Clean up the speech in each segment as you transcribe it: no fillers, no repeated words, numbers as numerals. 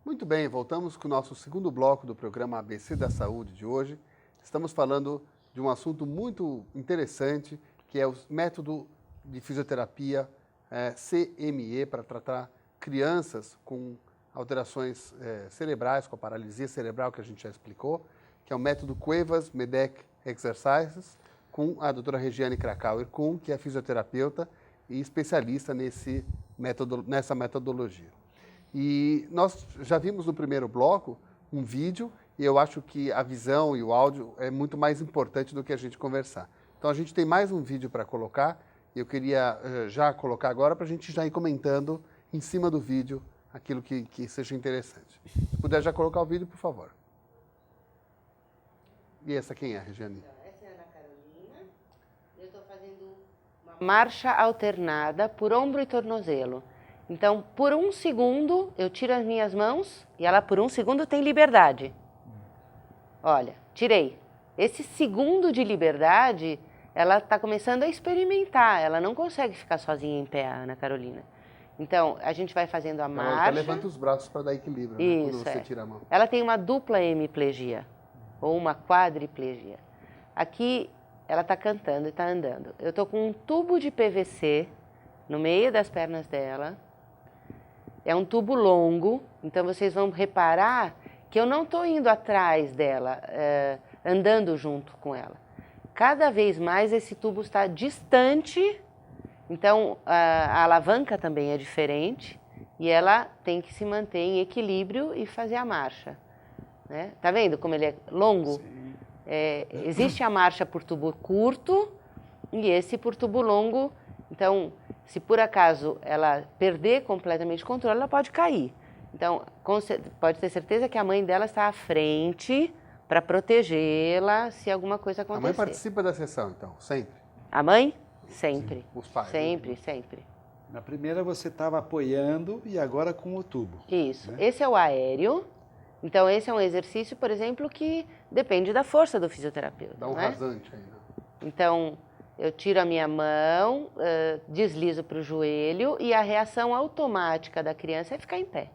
Muito bem, voltamos com o nosso segundo bloco do programa ABC da Saúde de hoje. Estamos falando de um assunto muito interessante, que é o método de fisioterapia CME para tratar crianças com alterações cerebrais, com a paralisia cerebral que a gente já explicou, que é o método Cuevas-Medeck Exercises, com a doutora Regiane Krakauer-Kuhn, que é fisioterapeuta e especialista nessa metodologia. E nós já vimos no primeiro bloco um vídeo, e eu acho que a visão e o áudio é muito mais importante do que a gente conversar. Então a gente tem mais um vídeo para colocar, e eu queria já colocar agora para a gente já ir comentando em cima do vídeo aquilo que seja interessante. Se puder já colocar o vídeo, por favor. E essa quem é, Regiane? Essa é a Ana Carolina. Eu estou fazendo uma marcha alternada por ombro e tornozelo. Então, por 1 segundo, eu tiro as minhas mãos e ela por 1 segundo tem liberdade. Olha, tirei. Esse segundo de liberdade, ela está começando a experimentar. Ela não consegue ficar sozinha em pé, a Ana Carolina. Então, a gente vai fazendo a marcha. Ela levanta os braços para dar equilíbrio, né, quando você tira a mão. Ela tem uma dupla hemiplegia, ou uma quadriplegia. Aqui, ela está cantando e está andando. Eu estou com um tubo de PVC no meio das pernas dela. É um tubo longo, então vocês vão reparar que eu não estou indo atrás dela, andando junto com ela. Cada vez mais esse tubo está distante, então a alavanca também é diferente e ela tem que se manter em equilíbrio e fazer a marcha. Né? Tá vendo como ele é longo? Sim. Existe a marcha por tubo curto e esse por tubo longo, então se por acaso ela perder completamente o controle, ela pode cair. Então, pode ter certeza que a mãe dela está à frente para protegê-la se alguma coisa acontecer. A mãe participa da sessão, então, sempre? A mãe? Sempre. Sim, os pais? Sempre, né? sempre. Na primeira você estava apoiando e agora com o tubo. Isso. Né? Esse é o aéreo. Então, esse é um exercício, por exemplo, que depende da força do fisioterapeuta. Dá um né? rasante aí, né? Então, eu tiro a minha mão, deslizo para o joelho e a reação automática da criança é ficar em pé.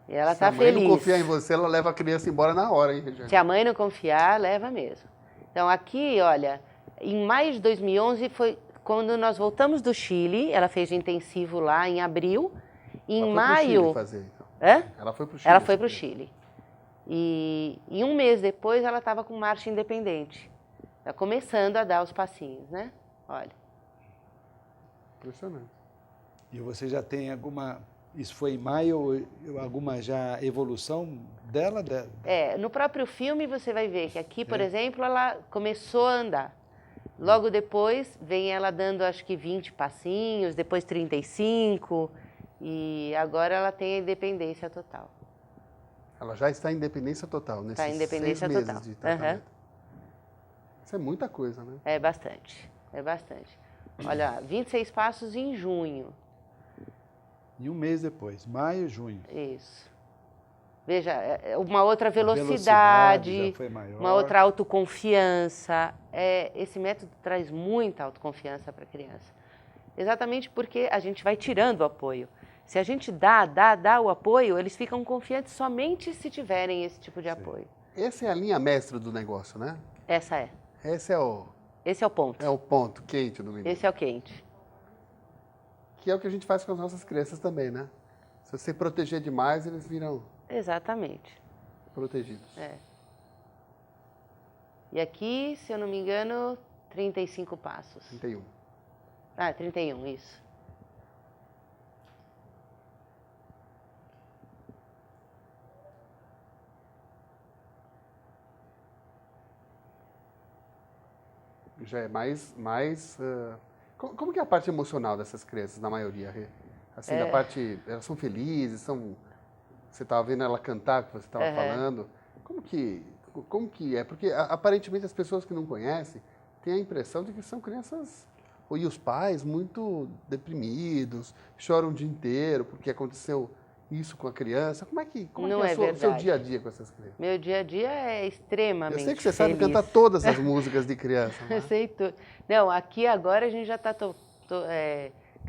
E ela está feliz. Se a mãe não confiar em você, ela leva a criança embora na hora, hein, Regiane? Se a mãe não confiar, leva mesmo. Então, aqui, olha, em maio de 2011 foi quando nós voltamos do Chile, ela fez o intensivo lá em abril. Em Ela maio... foi pro Chile fazer, então. Hã? Ela foi pro Chile. Ela foi para o Chile. E 1 mês depois ela estava com marcha independente. Está começando a dar os passinhos, né? Olha. Impressionante. E você já tem alguma... Isso foi em maio, alguma já evolução dela? No próprio filme você vai ver que aqui, por exemplo, ela começou a andar. Logo depois vem ela dando acho que 20 passinhos, depois 35 e agora ela tem a independência total. Ela já está em independência total, nesses Está em independência 6 meses total. de tratamento. Isso é muita coisa, né? É bastante, é bastante. Olha, 26 passos em junho. E 1 mês depois, maio, junho. Isso. Veja, uma outra Já velocidade, foi maior. uma outra autoconfiança. Esse método traz muita autoconfiança para a criança. Exatamente porque a gente vai tirando o apoio. Se a gente dá o apoio, eles ficam confiantes somente se tiverem esse tipo de apoio. Essa é a linha mestra do negócio, né? Essa é. Esse é o ponto. É o ponto quente do menino. Esse é o quente. Que é o que a gente faz com as nossas crianças também, né? Se você proteger demais, eles viram Exatamente. protegidos. E aqui, se eu não me engano, 35 passos. 31. 31, isso. Já é mais como que é a parte emocional dessas crianças, na maioria? Assim, da parte... Elas são felizes, você estava vendo ela cantar, que você estava falando. Como que é? Porque aparentemente as pessoas que não conhecem têm a impressão de que são crianças... E os pais muito deprimidos, choram o dia inteiro porque aconteceu isso com a criança. Como é que é o seu dia a dia com essas crianças? Meu dia a dia é extremamente feliz. Eu sei que você sabe cantar todas as músicas de criança. Né? Eu sei tudo. Não, aqui agora a gente já está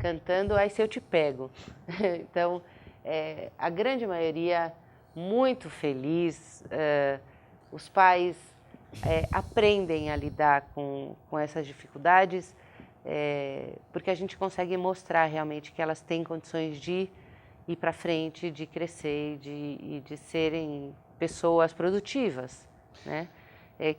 cantando Ai Se Eu Te Pego. Então, a grande maioria muito feliz, os pais aprendem a lidar com essas dificuldades, porque a gente consegue mostrar realmente que elas têm condições de ir para frente, de crescer e de serem pessoas produtivas, né?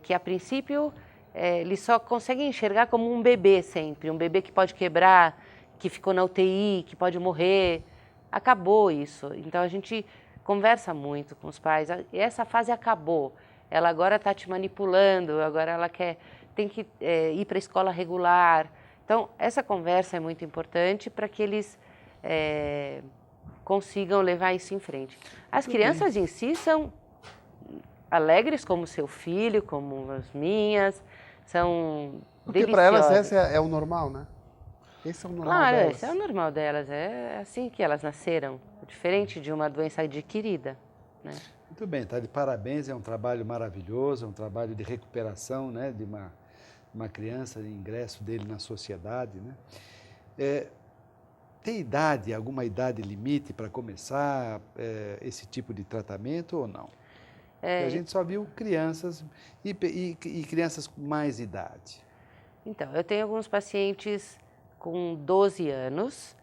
Que a princípio eles só conseguem enxergar como um bebê sempre, um bebê que pode quebrar, que ficou na UTI, que pode morrer. Acabou isso. Então a gente conversa muito com os pais. E essa fase acabou. Ela agora está te manipulando, agora ela tem que ir para a escola regular. Então essa conversa é muito importante para que eles consigam levar isso em frente. As crianças em si são alegres como seu filho, como as minhas, são Porque para elas esse é o normal, né? Esse é o normal delas. Esse é o normal delas, é assim que elas nasceram, diferente de uma doença adquirida, né? Muito bem, tá de parabéns, é um trabalho maravilhoso, é um trabalho de recuperação, né, de uma criança, de ingresso dele na sociedade, né? Tem idade, alguma idade limite para começar esse tipo de tratamento ou não? Porque a gente só viu crianças e crianças com mais idade. Então, eu tenho alguns pacientes com 12 anos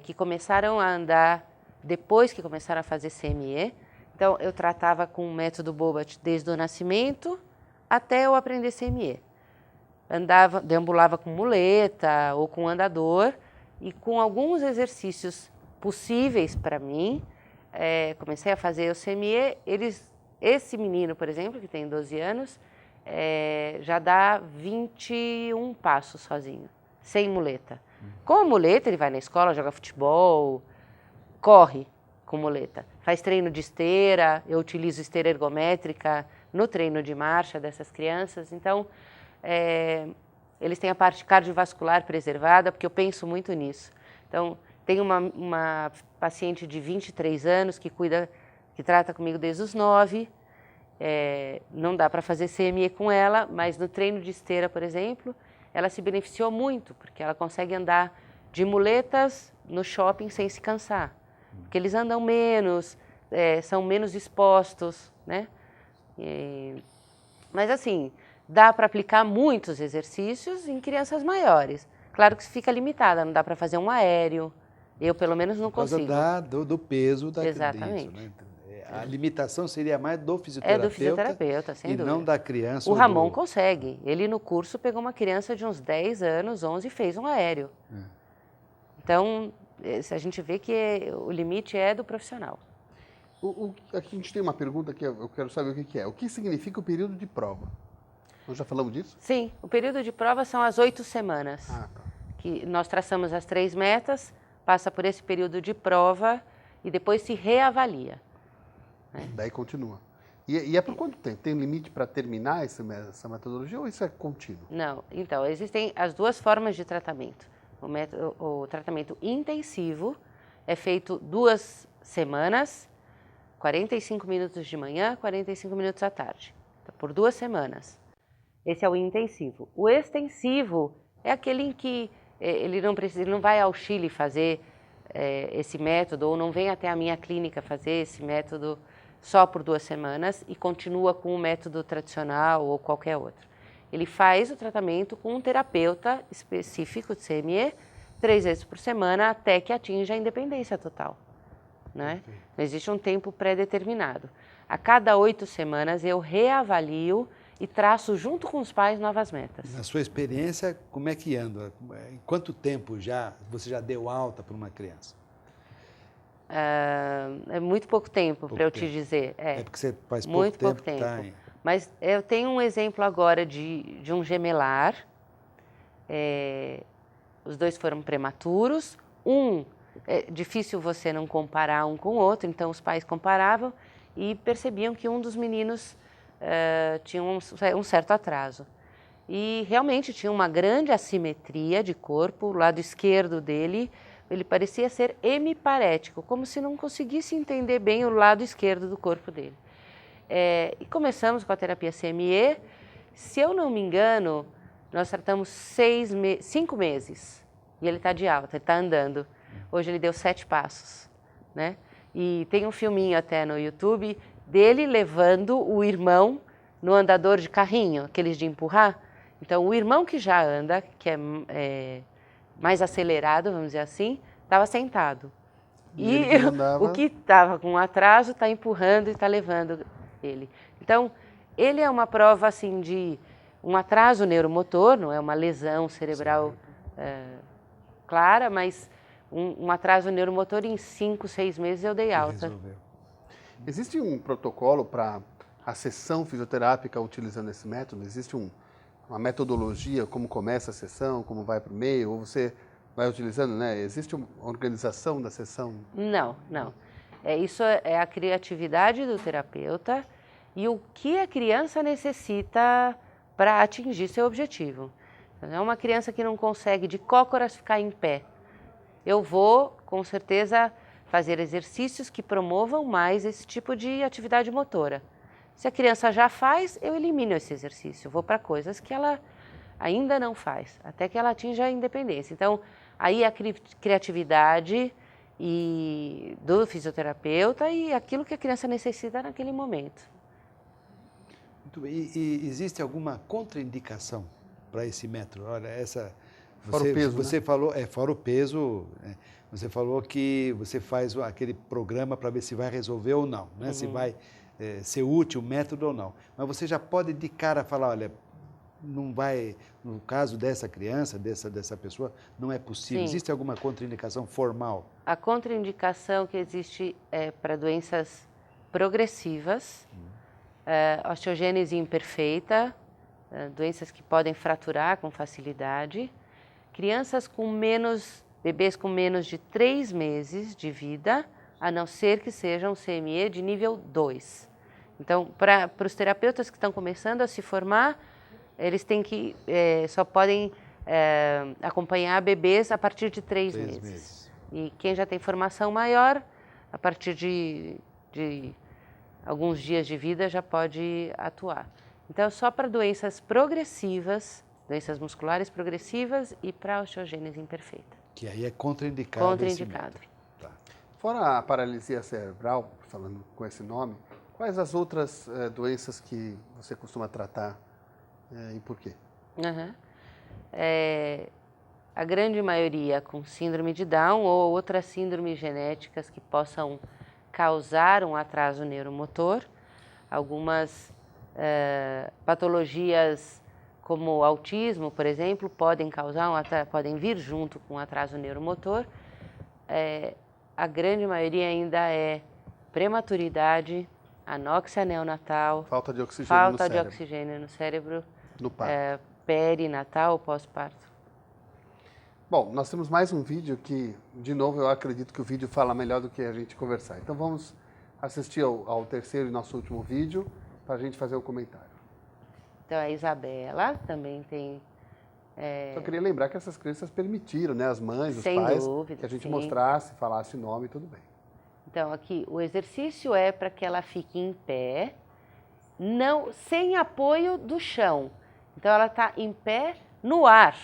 que começaram a andar depois que começaram a fazer CME. Então, eu tratava com o método Bobat desde o nascimento até eu aprender CME. Deambulava com muleta ou com andador e com alguns exercícios possíveis para mim, comecei a fazer o CME. Esse menino, por exemplo, que tem 12 anos, já dá 21 passos sozinho, sem muleta. Com a muleta, ele vai na escola, joga futebol, corre com muleta. Faz treino de esteira, eu utilizo esteira ergométrica no treino de marcha dessas crianças. Então, eles têm a parte cardiovascular preservada, porque eu penso muito nisso. Então, tem uma paciente de 23 anos que trata comigo desde os 9. Não dá para fazer CME com ela, mas no treino de esteira, por exemplo, ela se beneficiou muito, porque ela consegue andar de muletas no shopping sem se cansar. Porque eles andam menos, são menos expostos, né? Mas assim, dá para aplicar muitos exercícios em crianças maiores. Claro que fica limitada, não dá para fazer um aéreo. Eu, pelo menos, não consigo. Por causa do peso da criança. Exatamente. Né? A limitação seria mais do fisioterapeuta, do fisioterapeuta, sem dúvida. E não da criança. O Ramon consegue. Ele, no curso, pegou uma criança de uns 10 anos, 11, e fez um aéreo. Então, a gente vê que o limite é do profissional. Aqui a gente tem uma pergunta que eu quero saber o que é. O que significa o período de prova? Nós já falamos disso? Sim, o período de prova são as 8 semanas. Tá. Que nós traçamos as 3 metas, passa por esse período de prova e depois se reavalia. Daí continua. E é por quanto tempo? Tem limite para terminar essa metodologia ou isso é contínuo? Não, então existem as duas formas de tratamento. O tratamento intensivo é feito 2 semanas, 45 minutos de manhã, 45 minutos à tarde, então, por 2 semanas. Esse é o intensivo. O extensivo é aquele em que ele não vai ao Chile fazer esse método, ou não vem até a minha clínica fazer esse método só por 2 semanas e continua com o método tradicional ou qualquer outro. Ele faz o tratamento com um terapeuta específico de CME 3 vezes por semana até que atinja a independência total, né? Não existe um tempo pré-determinado. A cada 8 semanas eu reavalio e traço junto com os pais novas metas. Na sua experiência, como é que anda? Em quanto tempo você já deu alta para uma criança? É muito pouco tempo para eu te dizer. Porque você faz muito pouco tempo. Tá em... Mas eu tenho um exemplo agora de um gemelar. Os 2 foram prematuros. É difícil você não comparar um com o outro, então os pais comparavam e percebiam que um dos meninos tinha um certo atraso. E realmente tinha uma grande assimetria de corpo. O lado esquerdo dele, ele parecia ser hemiparético, como se não conseguisse entender bem o lado esquerdo do corpo dele. E começamos com a terapia CME. Se eu não me engano, nós tratamos 5 meses. e ele está de alta, ele está andando. Hoje ele deu 7 passos, né? E tem um filminho até no YouTube dele levando o irmão no andador de carrinho, aqueles de empurrar. Então, o irmão que já anda, que é mais acelerado, vamos dizer assim, estava sentado. E o que estava com atraso está empurrando e está levando ele. Então, ele é uma prova assim de um atraso neuromotor, não é uma lesão cerebral clara, mas um atraso neuromotor em 5, 6 meses eu dei alta. Resolveu. Existe um protocolo para a sessão fisioterápica utilizando esse método? Existe uma metodologia, como começa a sessão, como vai para o meio, ou você vai utilizando, né? Existe uma organização da sessão? Não. Isso é a criatividade do terapeuta e o que a criança necessita para atingir seu objetivo. É uma criança que não consegue de cócoras ficar em pé. Eu vou, com certeza, fazer exercícios que promovam mais esse tipo de atividade motora. Se a criança já faz, eu elimino esse exercício. Eu vou para coisas que ela ainda não faz, até que ela atinja a independência. Então, aí a criatividade do fisioterapeuta e aquilo que a criança necessita naquele momento. Muito bem. E existe alguma contraindicação para esse método? Olha, Fora o peso, você falou, fora o peso, você falou que você faz aquele programa para ver se vai resolver ou não, né? Se vai ser útil o método ou não. Mas você já pode de cara falar, olha, não vai, no caso dessa criança, dessa pessoa, não é possível. Sim. Existe alguma contraindicação formal? A contraindicação que existe é para doenças progressivas, osteogênese imperfeita, doenças que podem fraturar com facilidade, bebês com menos de 3 meses de vida, a não ser que sejam CME de nível 2. Então, para os terapeutas que estão começando a se formar, eles só podem acompanhar bebês a partir de 3 meses. E quem já tem formação maior, a partir de alguns dias de vida já pode atuar. Então, só para doenças progressivas, doenças musculares progressivas e para osteogênese imperfeita. Que aí é contraindicado. Contraindicado. Tá. Fora a paralisia cerebral, falando com esse nome, quais as outras doenças que você costuma tratar e por quê? A grande maioria com síndrome de Down ou outras síndromes genéticas que possam causar um atraso neuromotor. Algumas patologias como autismo, por exemplo, podem vir junto com atraso neuromotor. A grande maioria ainda é prematuridade, anóxia neonatal, Falta de oxigênio falta no de cérebro. oxigênio no cérebro, No parto. perinatal ou pós-parto. Bom, nós temos mais um vídeo que, de novo, eu acredito que o vídeo fala melhor do que a gente conversar. Então vamos assistir ao terceiro e nosso último vídeo para a gente fazer o comentário. Então a Isabela também tem... Só queria lembrar que essas crianças permitiram, né, as mães, os Sem pais, dúvida, que a gente sim. mostrasse, falasse o nome, tudo bem. Então aqui o exercício é para que ela fique em pé, sem apoio do chão. Então ela está em pé no ar.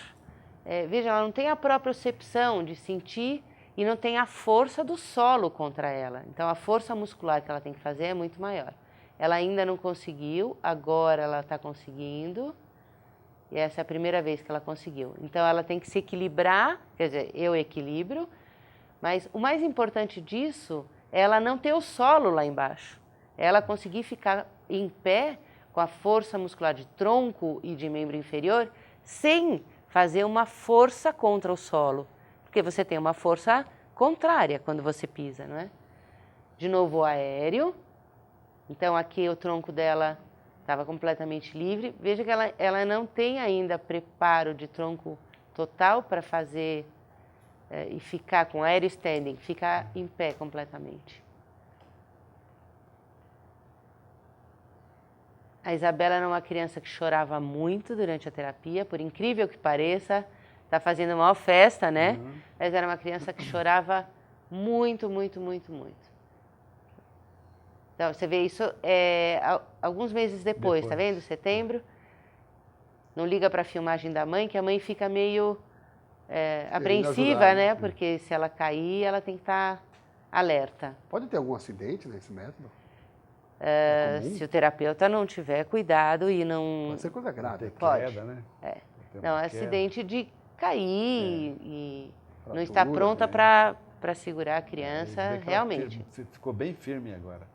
Veja, ela não tem a propriocepção de sentir e não tem a força do solo contra ela. Então a força muscular que ela tem que fazer é muito maior. Ela ainda não conseguiu, agora ela está conseguindo. E essa é a primeira vez que ela conseguiu. Então ela tem que se equilibrar, quer dizer, eu equilibro, mas o mais importante disso é ela não ter o solo lá embaixo. Ela conseguir ficar em pé com a força muscular de tronco e de membro inferior sem fazer uma força contra o solo. Porque você tem uma força contrária quando você pisa, não é? De novo o aéreo. Então aqui o tronco dela estava completamente livre. Veja que ela não tem ainda preparo de tronco total para fazer e ficar com aéreo standing, ficar em pé completamente. A Isabela era uma criança que chorava muito durante a terapia, por incrível que pareça, está fazendo uma maior festa, né? Mas era uma criança que chorava muito, muito, muito, muito. Então, você vê isso alguns meses depois, tá vendo? Setembro. Não liga para a filmagem da mãe, que a mãe fica meio apreensiva, ajudar, né? Porque se ela cair, ela tem que estar alerta. Pode ter algum acidente nesse método? Se o terapeuta não tiver cuidado e não... Pode ser coisa grave. Ter Pode. queda, né? Ter Não, uma acidente de cair e não Fratura, estar pronta para segurar a criança, Você vê que ela realmente. ficou bem firme agora.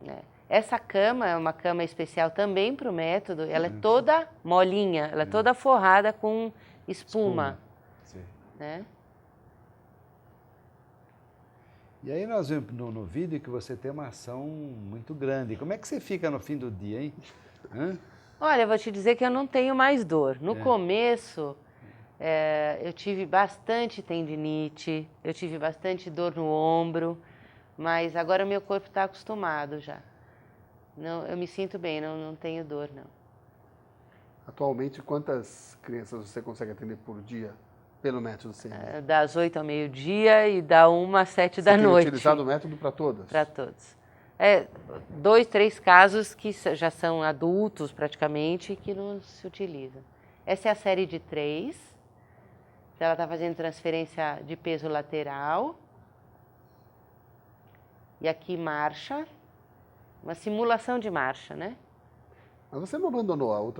Essa cama é uma cama especial também para o método, ela é toda molinha, ela é toda forrada com espuma. Sim. Né? E aí nós vemos no vídeo que você tem uma ação muito grande. Como é que você fica no fim do dia, hein? Hã? Olha, eu vou te dizer que eu não tenho mais dor. No começo, eu tive bastante tendinite, eu tive bastante dor no ombro, mas agora meu corpo está acostumado já. Não, eu me sinto bem, não tenho dor, não. Atualmente, quantas crianças você consegue atender por dia pelo método CME? Das 8 ao meio-dia e da 1 às 7 da Você tem noite. utilizado o método para todas? Para todos. 2, 3 casos que já são adultos praticamente que não se utilizam. Essa é a série de 3. Ela está fazendo transferência de peso lateral. E aqui marcha. Uma simulação de marcha, né? Mas você não abandonou o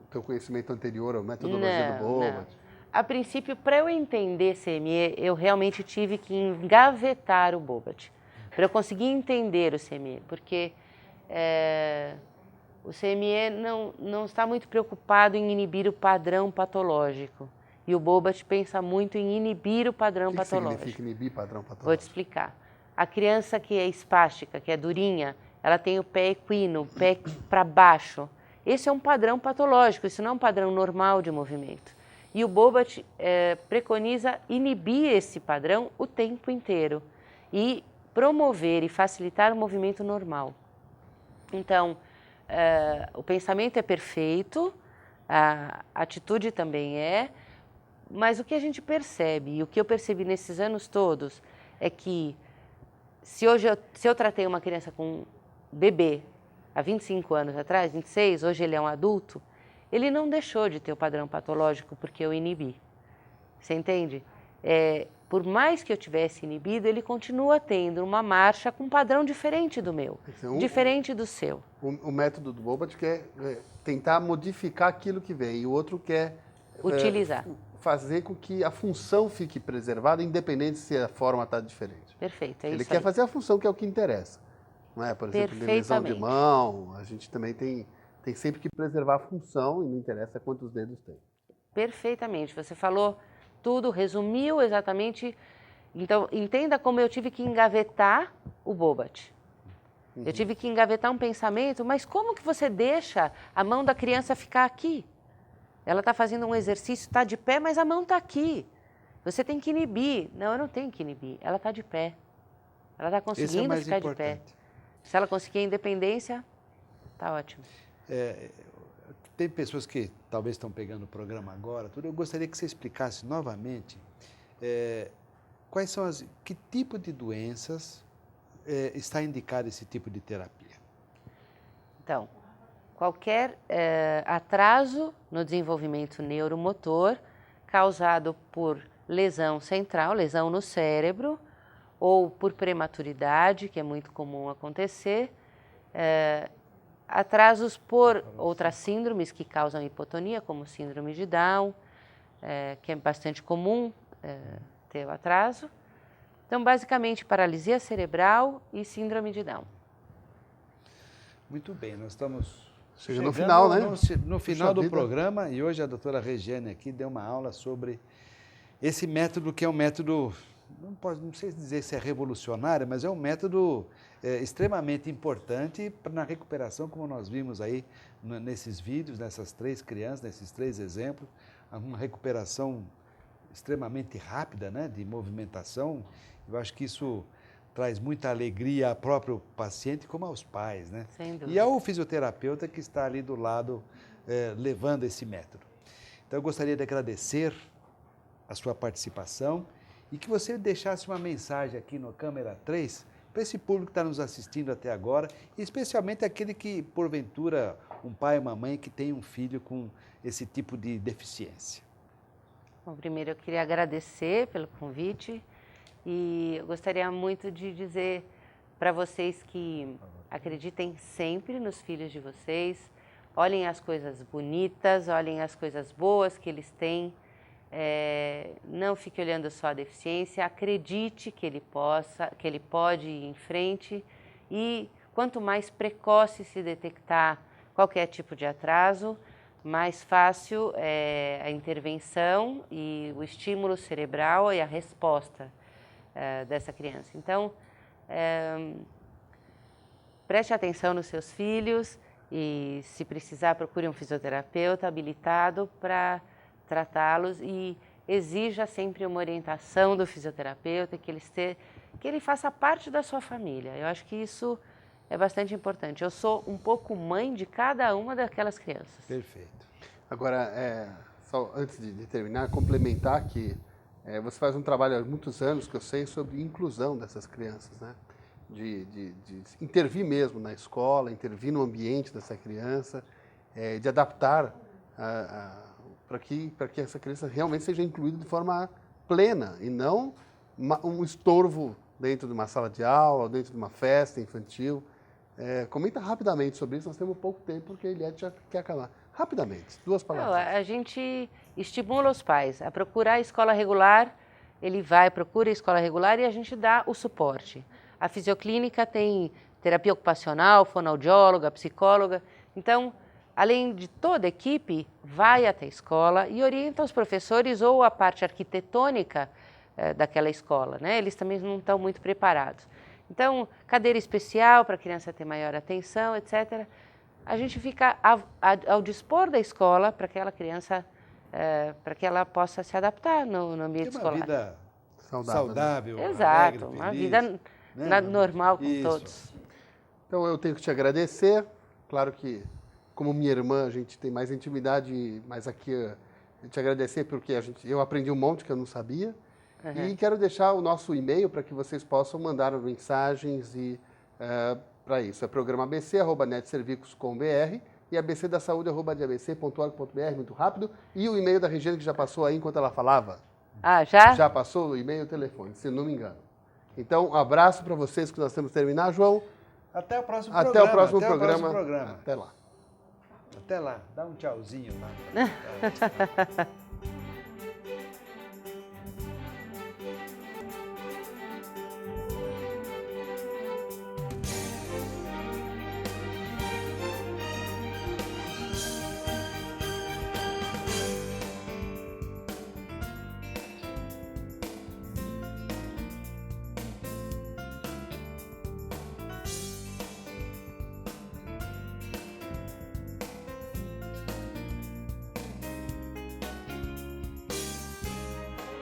teu conhecimento anterior, a metodologia do Bobat? Não. A princípio, para eu entender CME, eu realmente tive que engavetar o Bobat. Para eu conseguir entender o CME, porque o CME não está muito preocupado em inibir o padrão patológico. E o Bobat pensa muito em inibir o padrão patológico. O que significa inibir padrão patológico? Vou te explicar. A criança que é espástica, que é durinha, ela tem o pé equino, o pé para baixo. Esse é um padrão patológico, isso não é um padrão normal de movimento. E o Bobat preconiza inibir esse padrão o tempo inteiro e promover e facilitar o movimento normal. Então, o pensamento é perfeito, a atitude também mas o que a gente percebe, e o que eu percebi nesses anos todos, é que se eu tratei uma criança com bebê há 25 anos atrás, 26, hoje ele é um adulto, ele não deixou de ter o padrão patológico porque eu inibi. Você entende? Por mais que eu tivesse inibido, ele continua tendo uma marcha com um padrão diferente do meu, diferente do seu. O método do Bobat quer tentar modificar aquilo que vem, e o outro quer utilizar. Fazer com que a função fique preservada, independente se a forma está diferente. Perfeito, Ele quer fazer a função que é o que interessa. Não é? Por exemplo, de lesão de mão, a gente também tem sempre que preservar a função e não interessa quantos dedos tem. Perfeitamente, você falou tudo, resumiu exatamente. Então, entenda como eu tive que engavetar o Bobat. Eu tive que engavetar um pensamento, mas como que você deixa a mão da criança ficar aqui? Ela está fazendo um exercício, está de pé, mas a mão está aqui. Você tem que inibir. Não, eu não tenho que inibir. Ela está de pé. Ela está conseguindo ficar de pé. Se ela conseguir a independência, está ótimo. Tem pessoas que talvez estão pegando o programa agora. Eu gostaria que você explicasse novamente quais são que tipo de doenças está indicado esse tipo de terapia. Então, qualquer atraso no desenvolvimento neuromotor causado por lesão central, lesão no cérebro, ou por prematuridade, que é muito comum acontecer, atrasos por outras síndromes que causam hipotonia, como síndrome de Down, que é bastante comum ter o atraso. Então, basicamente, paralisia cerebral e síndrome de Down. Muito bem, nós estamos chegando no final, né? No final do programa, e hoje a doutora Regiane aqui deu uma aula sobre esse método que é um método, não sei dizer se é revolucionário, mas é um método extremamente importante na recuperação, como nós vimos aí nesses vídeos, nessas 3 crianças, nesses 3 exemplos, uma recuperação extremamente rápida, né, de movimentação. Eu acho que isso traz muita alegria ao próprio paciente como aos pais, né? Sem dúvida. E ao fisioterapeuta que está ali do lado levando esse método. Então eu gostaria de agradecer a sua participação e que você deixasse uma mensagem aqui no Câmera 3 para esse público que está nos assistindo até agora, e especialmente aquele que, porventura, um pai ou uma mãe que tem um filho com esse tipo de deficiência. Bom, primeiro eu queria agradecer pelo convite e eu gostaria muito de dizer para vocês que acreditem sempre nos filhos de vocês, olhem as coisas bonitas, olhem as coisas boas que eles têm, não fique olhando só a deficiência, acredite que ele pode ir em frente e quanto mais precoce se detectar qualquer tipo de atraso, mais fácil é a intervenção e o estímulo cerebral e a resposta dessa criança. Então, preste atenção nos seus filhos e, se precisar, procure um fisioterapeuta habilitado para tratá-los e exija sempre uma orientação do fisioterapeuta, que ele faça parte da sua família. Eu acho que isso é bastante importante. Eu sou um pouco mãe de cada uma daquelas crianças. Perfeito. Agora, só antes de terminar, complementar que você faz um trabalho há muitos anos, que eu sei, sobre inclusão dessas crianças, né? De intervir mesmo na escola, intervir no ambiente dessa criança, de adaptar para que essa criança realmente seja incluída de forma plena e não um estorvo dentro de uma sala de aula, dentro de uma festa infantil. Comenta rapidamente sobre isso, nós temos pouco tempo porque a Eliette já quer acabar. Rapidamente, 2 palavras. A gente estimula os pais a procurar a escola regular, ele procura a escola regular e a gente dá o suporte. A fisioclínica tem terapia ocupacional, fonoaudióloga, psicóloga. Então, além de toda a equipe, vai até a escola e orienta os professores ou a parte arquitetônica daquela escola, né? Eles também não estão muito preparados. Então, cadeira especial para a criança ter maior atenção, etc. A gente fica ao dispor da escola para aquela criança, para que ela possa se adaptar no ambiente escolar. Uma vida saudável, exato, alegre, uma feliz, vida normal com todos. Então, eu tenho que te agradecer. Claro que, como minha irmã, a gente tem mais intimidade, mas aqui eu te agradecer porque eu aprendi um monte que eu não sabia. Uhum. E quero deixar o nosso e-mail para que vocês possam mandar mensagens para isso. É programa abc@netservicos.com.br e abcdasaude@abc.org.br, muito rápido. E o e-mail da Regiane, que já passou aí enquanto ela falava. Já? Já passou o e-mail e o telefone, se não me engano. Então, um abraço para vocês, que nós temos que terminar, João. Até o próximo programa. Até o próximo programa. Até lá. Até lá. Dá um tchauzinho lá.